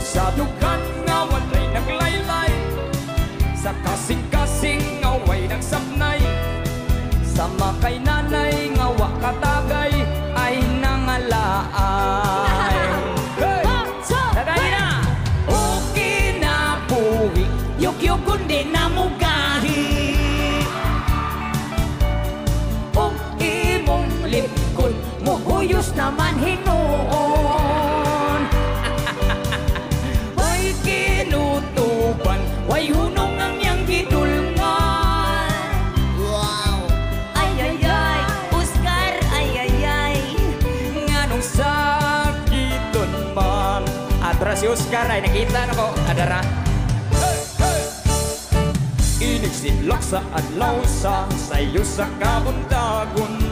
sa dugan nga walay naglaylay, sa kasing-kasing nga way nagsapnay, sa makay nanay nga wakatagay ay nangalaay. Hey! Tagay na! Okay na buhi, yuk-yuk kundi na mugahi. Okay mong lipkon, muhuyos naman hinoon. Hoy kinutuban, way hunong ang yang gidulngan. Wow! Ay, ay, ay, Oscar, ay, ay, ay. Nganong sakiton man. Adra si Oscar ay nakita na ko. Adara. Inigsinlak sa adlaw sa sayo sa kabundagon.